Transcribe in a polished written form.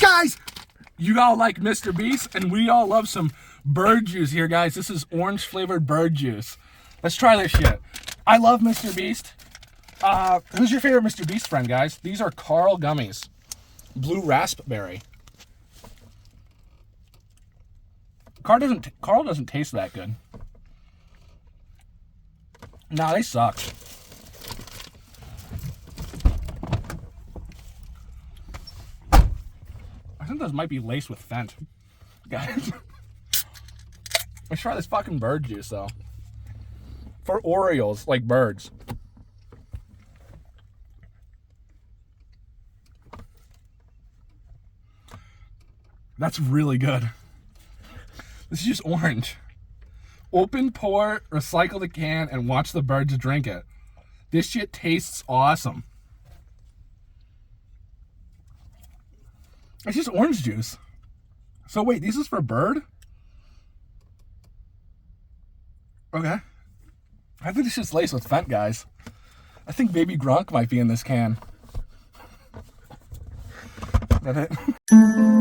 Guys, you all like Mr. Beast, and we all love some bird juice here, guys. This is orange flavored bird juice. Let's try this shit. I love Mr. Beast. Who's your favorite Mr. Beast friend, guys? These are Karl Gummies. Blue raspberry. Karl doesn't taste that good. Nah, they suck. I think those might be laced with Fent. Guys. Let's try this fucking bird juice, though. For Orioles, like birds. That's really good. This is just orange. Open, pour, recycle the can, and watch the birds drink it. This shit tastes awesome. It's just orange juice. So wait, this is for bird? Okay. I think it's just laced with Fent, guys. I think Baby Gronk might be in this can. Is that it?